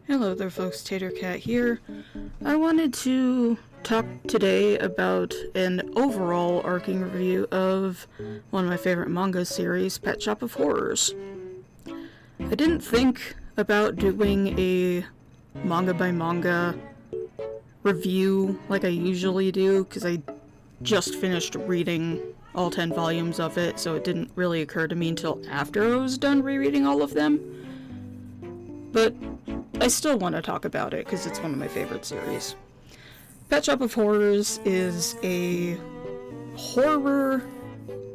Hello there folks, TaterCat here. I wanted to talk today about an overall arcing review of one of my favorite manga series, Pet Shop of Horrors. I didn't think about doing a manga by manga review like I usually do, because I just finished reading all 10 volumes of it, so it didn't really occur to me until after I was done rereading all of them. But I still want to talk about it because it's one of my favorite series. Pet Shop of Horrors is a horror,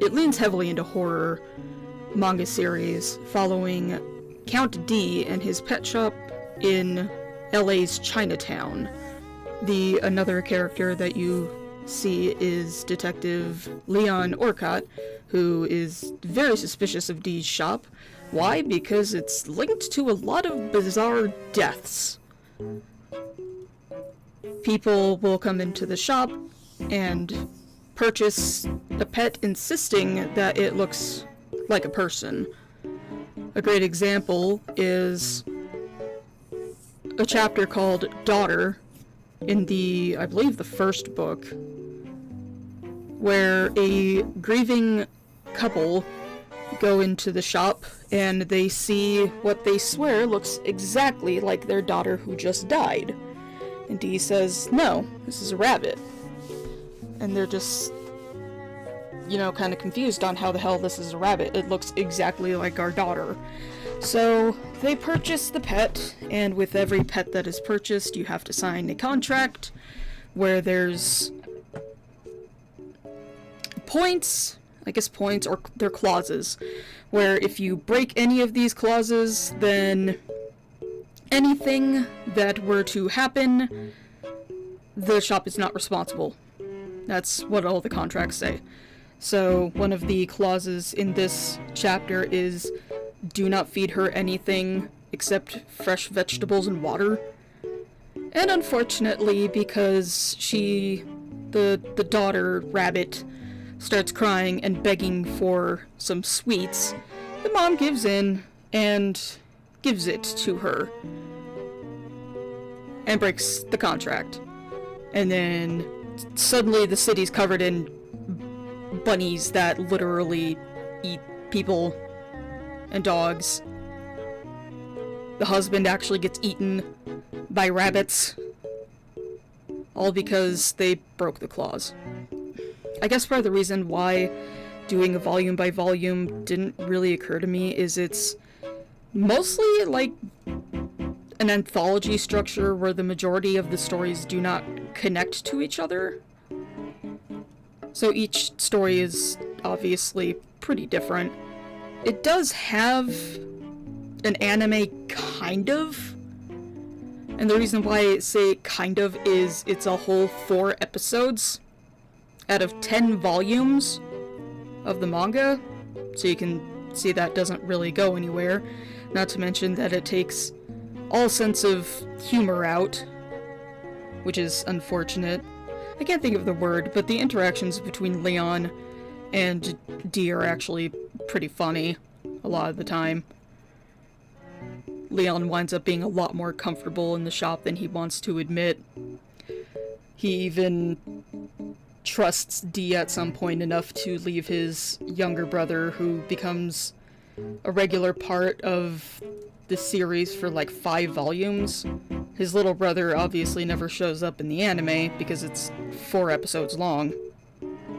it leans heavily into horror manga series following Count D and his pet shop in LA's Chinatown. Another character that you see is Detective Leon Orcott, who is very suspicious of Dee's shop. Why? Because it's linked to a lot of bizarre deaths. People will come into the shop and purchase a pet insisting that it looks like a person. A great example is a chapter called Daughter in I believe the first book, where a grieving couple go into the shop and they see what they swear looks exactly like their daughter who just died. And Dee says, no, this is a rabbit. And they're just, kind of confused on how the hell this is a rabbit. It looks exactly like our daughter. So they purchase the pet, and with every pet that is purchased, you have to sign a contract where there's points, or they're clauses, where if you break any of these clauses, then anything that were to happen, the shop is not responsible. That's what all the contracts say. So one of the clauses in this chapter is, do not feed her anything except fresh vegetables and water. And unfortunately, because the daughter rabbit starts crying and begging for some sweets, the mom gives in and gives it to her and breaks the contract. And then suddenly the city's covered in bunnies that literally eat people and dogs. The husband actually gets eaten by rabbits, all because they broke the clause. I guess part of the reason why doing a volume by volume didn't really occur to me is it's mostly like an anthology structure where the majority of the stories do not connect to each other. So each story is obviously pretty different. It does have an anime, kind of. And the reason why I say kind of is it's a whole 4 episodes out of 10 volumes of the manga, so you can see that doesn't really go anywhere. Not to mention that it takes all sense of humor out, which is unfortunate. I can't think of the word, but the interactions between Leon and Dee are actually pretty funny a lot of the time. Leon winds up being a lot more comfortable in the shop than he wants to admit. He even trusts Dee at some point enough to leave his younger brother, who becomes a regular part of the series for like 5 volumes. His little brother obviously never shows up in the anime because it's 4 episodes long.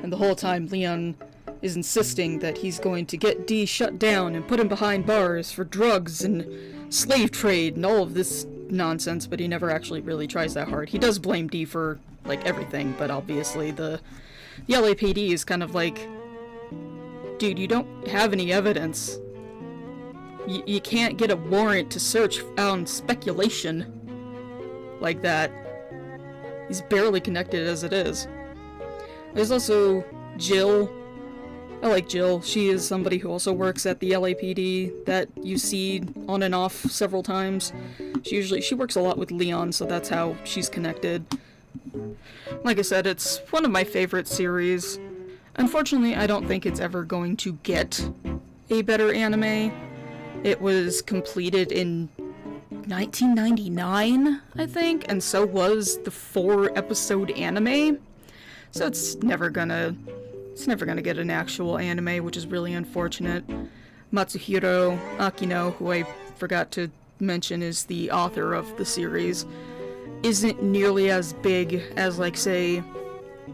And the whole time Leon is insisting that he's going to get Dee shut down and put him behind bars for drugs and slave trade and all of this nonsense, but he never actually really tries that hard. He does blame Dee for like everything, but obviously the LAPD is kind of like, dude, you don't have any evidence. You can't get a warrant to search on speculation like that. He's barely connected as it is. There's also Jill. I like Jill. She is somebody who also works at the LAPD that you see on and off several times. She works a lot with Leon, so that's how she's connected. Like I said, it's one of my favorite series. Unfortunately, I don't think it's ever going to get a better anime. It was completed in 1999, I think, and so was the 4-episode anime. So it's never gonna get an actual anime, which is really unfortunate. Matsuri Akino, who I forgot to mention is the author of the series, isn't nearly as big as, like, say,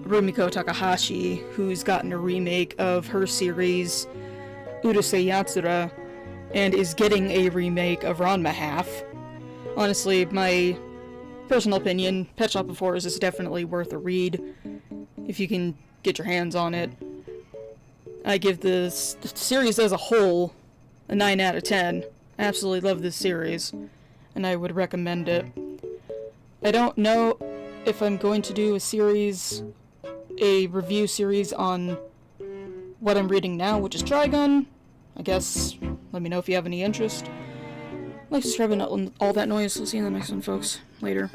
Rumiko Takahashi, who's gotten a remake of her series Urusei Yatsura, and is getting a remake of Ranma Half. Honestly, my personal opinion, Pet Shop of Horrors is definitely worth a read if you can get your hands on it. I give the series as a whole a 9 out of 10. I absolutely love this series, and I would recommend it. I don't know if I'm going to do a review series on what I'm reading now, which is Trigun. I guess, let me know if you have any interest. Like, subscribe, and all that noise. We'll see you in the next one, folks. Later.